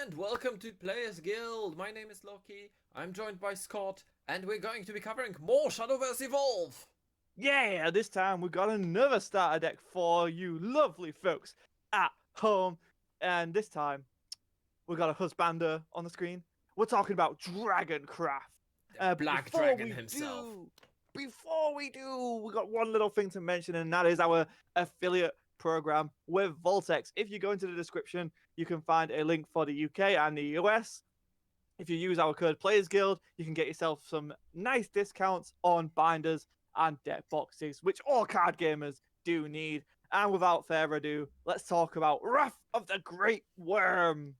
and welcome to Players Guild. My name is Loki, I'm joined by Scott, and we're going to be covering more Shadowverse Evolve! Yeah, this time we got another starter deck for you lovely folks at home. And this time we got a husbander on the screen. We're talking about Dragoncraft. The But Black Dragon himself. before we do, we got one little thing to mention, and that is our affiliate program with Voltex. If you go into the description, you can find a link for the UK and the US. If you use our code Players Guild, you can get yourself some nice discounts on binders and deck boxes, which all card gamers do need. And without further ado, let's talk about Wrath of the Greatwyrm.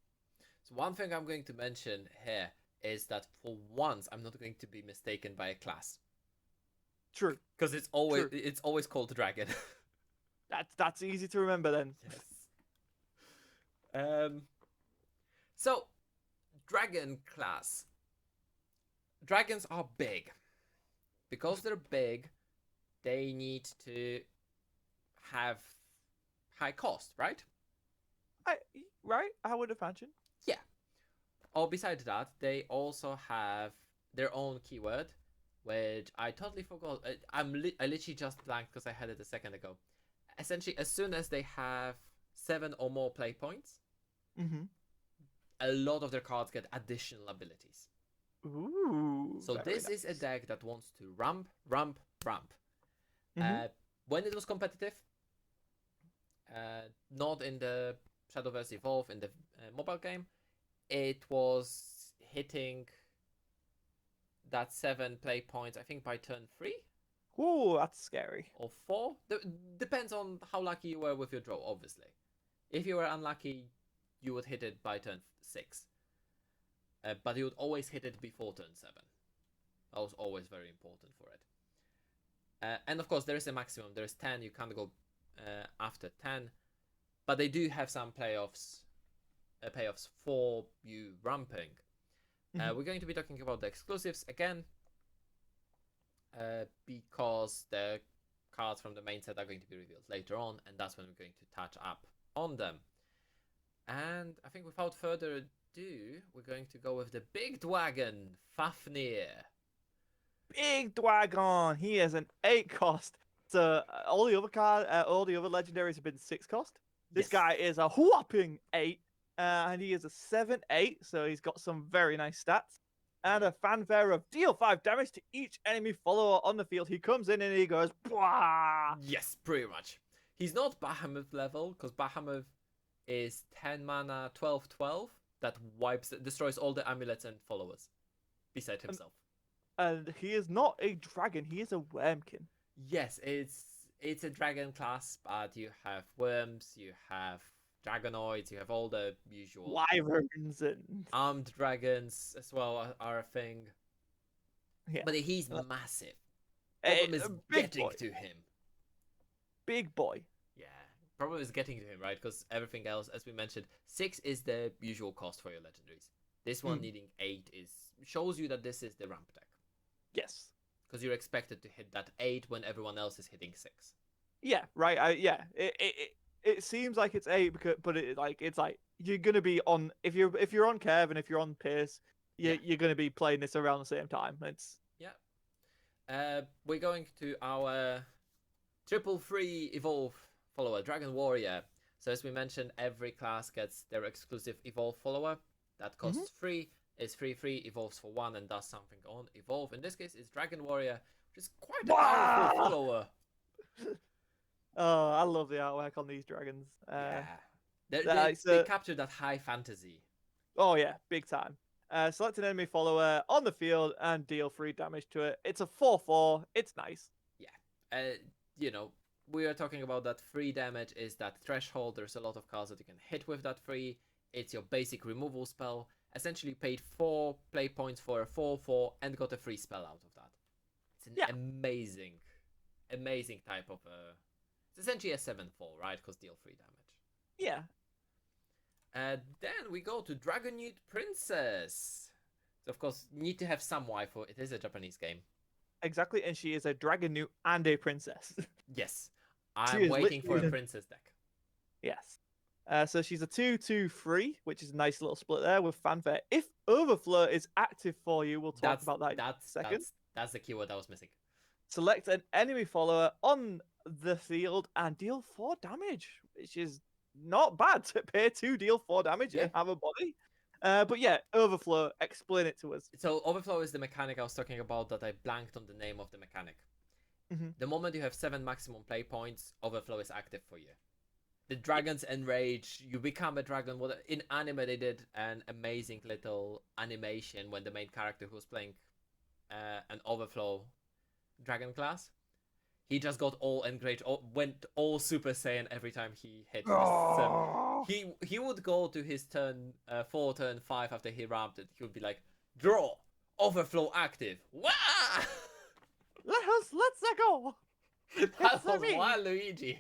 So one thing I'm going to mention here is that for once I'm not going to be mistaken by a class. True. Because it's always called Dragon. That's easy to remember then. Yes. So Dragon class. Dragons are big. Because they're big, they need to have high cost, right? Right? I would imagine. Yeah. Or besides that, they also have their own keyword, which I totally forgot. I literally just blanked because I had it a second ago. Essentially, as soon as they have 7 or more play points, a lot of their cards get additional abilities. Ooh. So this is a deck that wants to ramp. When it was competitive, not in the Shadowverse Evolve, in the mobile game, it was hitting that 7 play points, I think, by turn 3. Ooh, that's scary. Or 4. Depends on how lucky you were with your draw, obviously. If you were unlucky, you would hit it by turn 6. But you would always hit it before turn 7. That was always very important for it. And of course, there is a maximum. There is 10. You can't go after 10. But they do have some payoffs for you ramping. We're going to be talking about the exclusives again. Because the cards from the main set are going to be revealed later on. And that's when we're going to touch up on them. And I think without further ado, we're going to go with the big dragon, Fafnir. Big Dragon. He is an 8 cost. So all the other legendaries have been 6 cost. This guy is a whopping 8, and he is a 7/8. So he's got some very nice stats. And a fanfare of deal 5 damage to each enemy follower on the field. He comes in and he goes, "Bwah!" Yes, pretty much. He's not Bahamut level, because Bahamut is 10 mana, 12/12 that destroys all the amulets and followers beside himself. And he is not a dragon, he is a wormkin. Yes, it's a dragon class, but you have worms, you have dragonoids, you have all the usual wyverns and armed dragons as well are a thing. Yeah. But he's massive. Problem is getting to him. Big boy. Yeah. Problem is getting to him, right? Because everything else, as we mentioned, 6 is the usual cost for your legendaries. This one needing 8 shows you that this is the ramp deck. Yes. Because you're expected to hit that 8 when everyone else is hitting 6. Yeah, right. It seems like it's 8, but it's like you're gonna be on if you're on Kev and if you're on Pierce, you're gonna be playing this around the same time. It's we're going to our triple free evolve follower, Dragon Warrior. So as we mentioned, every class gets their exclusive evolve follower that costs 3, is free, evolves for 1, and does something on evolve. In this case, it's Dragon Warrior, which is quite a powerful follower. Oh, I love the artwork on these dragons. They captured that high fantasy. Oh yeah, big time. Select an enemy follower on the field and deal 3 damage to it. It's a 4/4. It's nice. Yeah. We are talking about that 3 damage is that threshold. There's a lot of cards that you can hit with that 3. It's your basic removal spell. Essentially, you paid 4 play points for a 4/4 and got a free spell out of that. It's an amazing type of it's essentially a 7/4, right? Because deal 3 damage. Yeah. Then we go to Dragonewt Princess. So of course, you need to have some waifu. It is a Japanese game. Exactly, and she is a Dragonewt and a princess. Yes. I'm waiting for a princess deck. Yes. So she's a 2/2/3, which is a nice little split there with fanfare. If Overflow is active for you, we'll talk about that in a second. That's the keyword I was missing. Select an enemy follower on the field and deal 4 damage, which is not bad to pay 2, deal 4 damage, Yeah. and have a body. But yeah, Overflow, explain it to us. So Overflow is the mechanic I was talking about that I blanked on the name of the mechanic. The moment you have 7 maximum play points, Overflow is active for you. The dragons enrage, you become a dragon. In anime they did an amazing little animation when the main character who was playing an Overflow dragon class, he just got all enraged, went all Super Saiyan every time he hit. He would go to his turn 4, turn 5 after he ramped it. He would be like, draw, Overflow active. Wah! Let's go. That was Waluigi.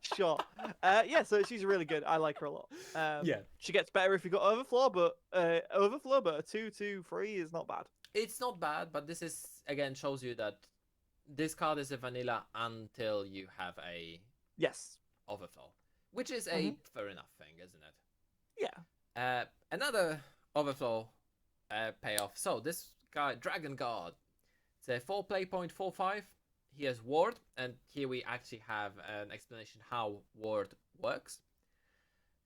Sure. Yeah, so she's really good. I like her a lot. Yeah. She gets better if you got Overflow, but a 2/2/3 is not bad. It's not bad, but this is again shows you that this card is a vanilla until you have a Overflow, which is a fair enough thing, isn't it? Yeah. Another Overflow payoff. So this guy, Dragonguard, it's a 4 play point 4/5. He has ward, and here we actually have an explanation how ward works.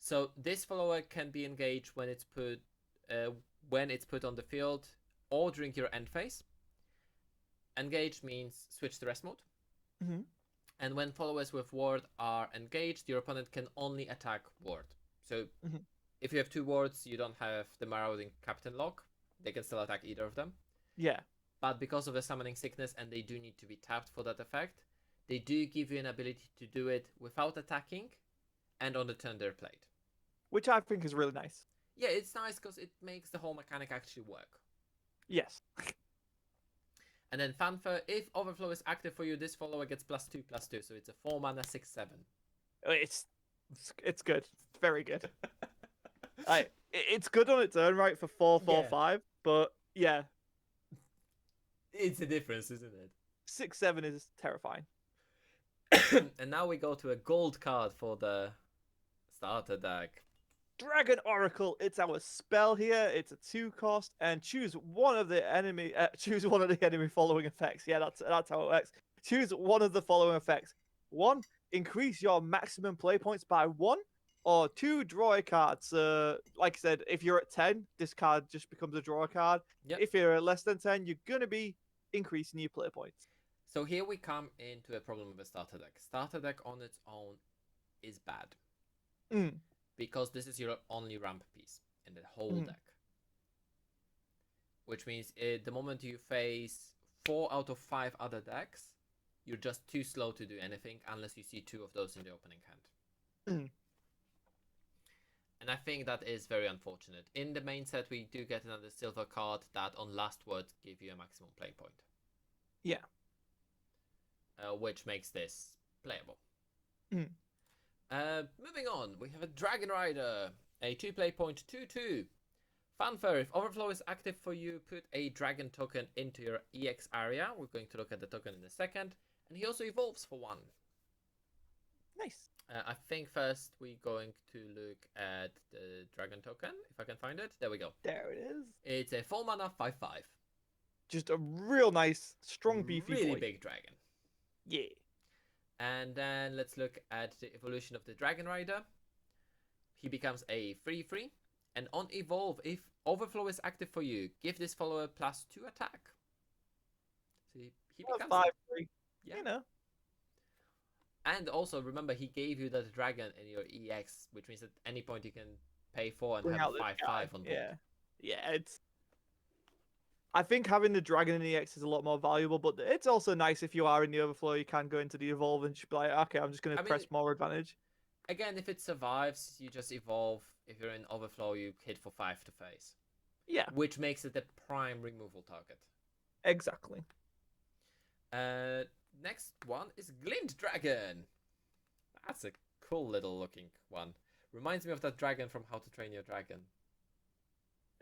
So this follower can be engaged when it's put on the field or during your end phase. Engaged means switch to rest mode. And when followers with ward are engaged, your opponent can only attack ward. So if you have 2 wards, you don't have the Marauding Captain lock. They can still attack either of them. Yeah. But because of the summoning sickness, and they do need to be tapped for that effect, they do give you an ability to do it without attacking and on the turn they're played. Which I think is really nice. Yeah, it's nice because it makes the whole mechanic actually work. Yes. And then Fanfare, if Overflow is active for you, this follower gets +2/+2, so it's a 4 mana 6/7. It's good. It's very good. It's good on its own right for 4/4/5, but yeah. It's a difference, isn't it? 6/7 is terrifying. And now we go to a gold card for the starter deck. Dragon Oracle. It's our spell here. It's a 2-cost, and choose one of the enemy following effects. Yeah, that's how it works. Choose one of the following effects. 1, increase your maximum play points by 1, or 2, draw a card. So, like I said, if you're at 10, this card just becomes a draw card. Yep. If you're at less than 10, you're gonna be increasing your play points. So here we come into a problem with a starter deck. Starter deck on its own is bad. Because this is your only ramp piece in the whole deck. Which means the moment you face 4 out of 5 other decks, you're just too slow to do anything unless you see 2 of those in the opening hand. And I think that is very unfortunate. In the main set, we do get another silver card that on last word give you a maximum play point. Yeah. Which makes this playable. Moving on, we have a Dragonrider, a 2 play point 2/2. Fanfare, if Overflow is active for you, put a dragon token into your EX area. We're going to look at the token in a second. And he also evolves for 1. Nice. I think first we're going to look at the dragon token, if I can find it. There we go. There it is. It's a 4 mana 5/5. Just a real nice, strong, beefy really boy. big dragon. Yeah. And then let's look at the evolution of the Dragonrider. He becomes a 3/3. And on evolve, if Overflow is active for you, give this follower +2 attack. So he becomes 5/3. Yeah. You know. And also remember, he gave you that dragon in your EX, which means at any point you can pay 4 and Bring have out a this 5/5 guy. on board. Yeah, it's. I think having the dragon in the EX is a lot more valuable, but it's also nice if you are in the Overflow, you can go into the evolve and just be like, okay, I'm just going to press more advantage. Again, if it survives, you just evolve. If you're in Overflow, you hit for 5 to face. Yeah. Which makes it the prime removal target. Exactly. Next one is Glint Dragon. That's a cool little looking one. Reminds me of that dragon from How to Train Your Dragon.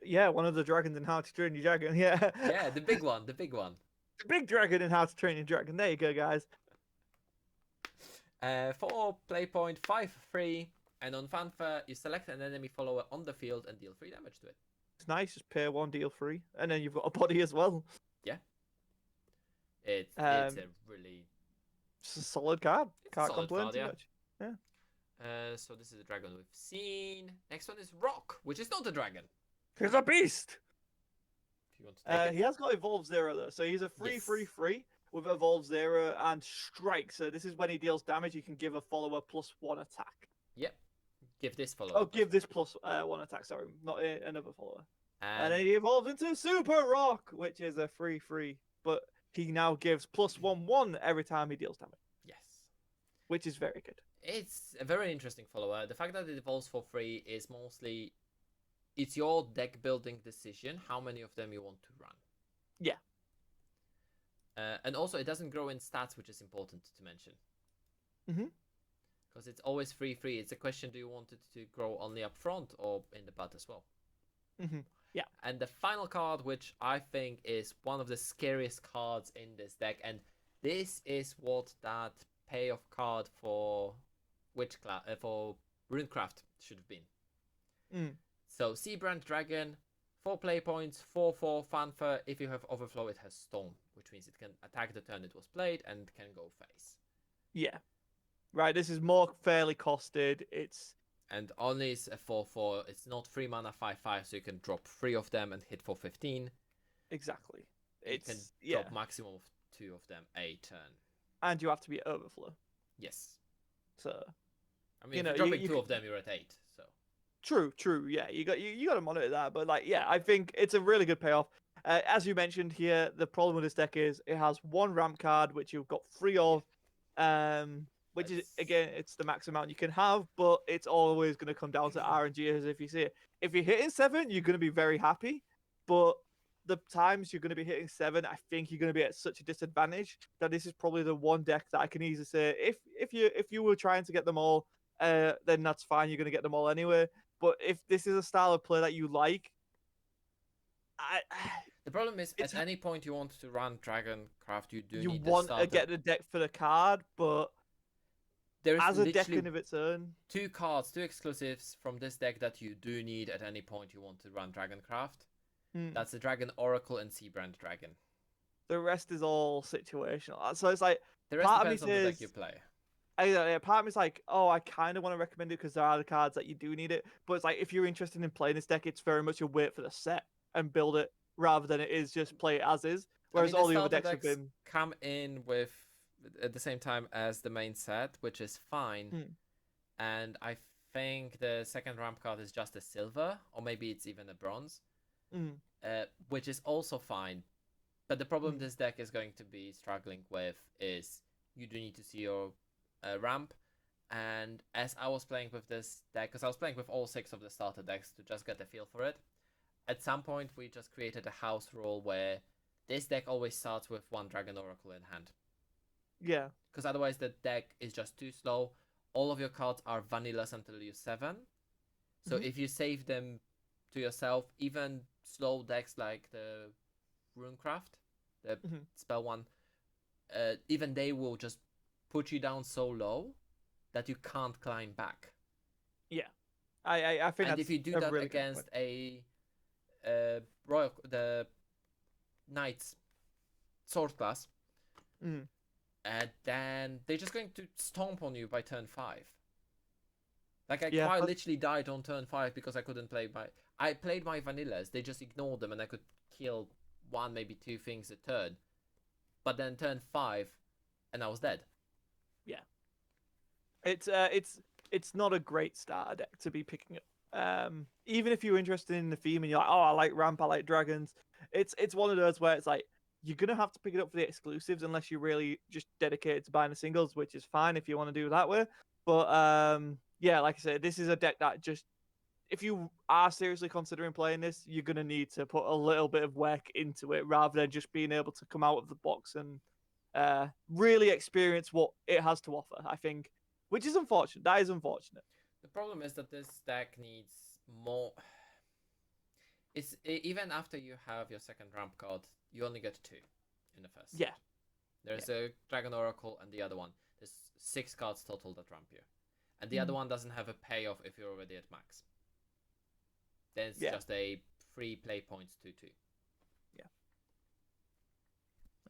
Yeah, one of the dragons in How to Train Your Dragon. Yeah. Yeah, the big one. The big one. The big dragon in How to Train Your Dragon. There you go, guys. 4 play point 5/3, And on Fanfare, you select an enemy follower on the field and deal 3 damage to it. It's nice, just pay 1, deal 3, and then you've got a body as well. Yeah. It's a really... It's a solid card. It's Can't a solid complain card, too yeah. much. Yeah. So this is a dragon we've seen. Next one is Rock, which is not a dragon. He's a beast! If you want to take it. He has got Evolve Zero, though, so he's a 3/3/3 with Evolve Zero and Strike. So this is when he deals damage, you can give a follower +1 attack. Yep. Give this follower. Oh, give this +1 attack, sorry, not another follower. And And then he evolves into Super Rock, which is a 3/3, but he now gives +1/1 every time he deals damage, yes. which is very good. It's a very interesting follower. The fact that it evolves for free is mostly... It's your deck building decision how many of them you want to run. Yeah. And also, it doesn't grow in stats, which is important to mention. Mhm. Because it's always 3/3. It's a question, do you want it to grow only up front or in the butt as well? Mhm. Yeah. And the final card, which I think is one of the scariest cards in this deck, and this is what that payoff card for for Runecraft should have been. Mm. So Seabrand Dragon, 4 play points, 4/4 Fanfare. If you have Overflow, it has Storm, which means it can attack the turn it was played and can go face. Yeah. Right, this is more fairly costed. It's And only is a 4/4. It's not 3 mana 5/5, so you can drop 3 of them and hit for 15. exactly. You can drop maximum of 2 of them a turn. And you have to be at Overflow. Yes. So I mean, You if know, you're dropping you 2 of them, you're at 8. So true. Yeah, you got to monitor that. But like, yeah, I think it's a really good payoff. As you mentioned here, the problem with this deck is it has 1 ramp card, which you've got 3 of. Which is, again, it's the max amount you can have, but it's always going to come down to RNG as if you see it. If you're hitting 7, you're going to be very happy, but the times you're going to be hitting 7, I think you're going to be at such a disadvantage that this is probably the one deck that I can easily say, if you were trying to get them all, then that's fine, you're going to get them all anyway. But if this is a style of play that you like, the problem is, at any point you want to run Dragoncraft, you do you need want to to get the deck for the card, but there is as a deck literally in of its own, 2 cards, 2 exclusives from this deck that you do need at any point you want to run Dragoncraft. That's the Dragon Oracle and Seabrand Dragon. the rest is all situational. So it's like, The rest part of me depends on the deck says- you play. part of me's like, oh, I kind of want to recommend it because there are the cards that you do need it. But it's like, if you're interested in playing this deck, it's very much a wait for the set and build it rather than it is just play it as is. Whereas all the other decks have been come in with at the same time as the main set, which is fine. And I think the second ramp card is just a silver, or maybe it's even a bronze, which is also fine. But the problem this deck is going to be struggling with is you do need to see your ramp. And as I was playing with this deck, because I was playing with all 6 of the starter decks to just get a feel for it, at some point we just created a house rule where this deck always starts with 1 Dragon Oracle in hand. Yeah. Because otherwise the deck is just too slow. All of your cards are vanillas until you 7. So if you save them to yourself, even slow decks like the Runecraft, the spell one, even they will just put you down so low that you can't climb back. Yeah. I think And that's if you do a that really good against point. the Knight's sword class, then they're just going to stomp on you by turn 5. Like, I quite literally died on turn 5 because I couldn't play my... I played my vanillas, they just ignored them, and I could kill 1, maybe 2 things a turn. But then turn 5, and I was dead. Yeah. It's not a great starter deck to be picking up. Even if you're interested in the theme and you're like, oh, I like ramp, I like dragons, it's one of those where it's like, you're going to have to pick it up for the exclusives unless you're really just dedicated to buying the singles, which is fine if you want to do it that way. But yeah, like I said, this is a deck that just, if you are seriously considering playing this, you're going to need to put a little bit of work into it rather than just being able to come out of the box and really experience what it has to offer, I think, which is unfortunate. That is unfortunate. The problem is that this deck needs more... It's even after you have your second ramp card, you only get 2 in the first. Yeah. There's a Dragon Oracle and the other one. There's 6 cards total that ramp you. and the other one doesn't have a payoff if you're already at max. Then it's just a free play points 2/2.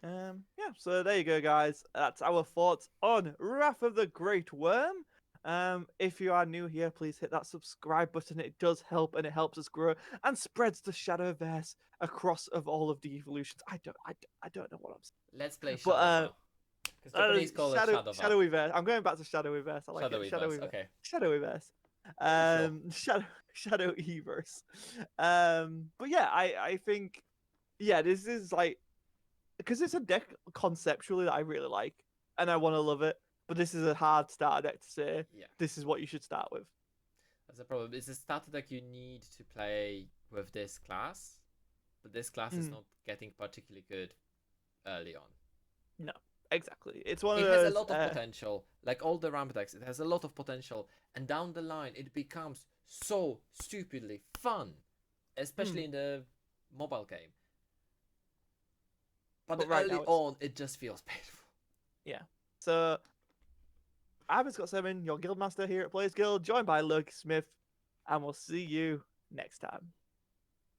Yeah, so there you go, guys. That's our thoughts on Wrath of the Greatwyrm. If you are new here, please hit that subscribe button. It does help, and it helps us grow and spreads the Shadowverse across of all of the evolutions. I don't know what I'm saying. Let's play But, Shadowverse. Because Japanese call it Shadowverse. Shadowyverse. I'm going back to Shadowyverse. I like it. Shadowyverse, okay. Shadowyverse. Shadowyverse. But yeah, I think, this is like, because it's a deck conceptually that I really like, and I want to love it. But this is a hard starter deck to say. This is what you should start with. That's the problem. It's a starter deck you need to play with this class, but this class is not getting particularly good early on. No, exactly. It's one of those. It has a lot of potential. Like all the ramp decks, it has a lot of potential, and down the line, it becomes so stupidly fun, especially in the mobile game. But right early on, it just feels painful. Yeah. So, I've been Scott7, your Guildmaster here at Players Guild, joined by Luke Smith, and we'll see you next time.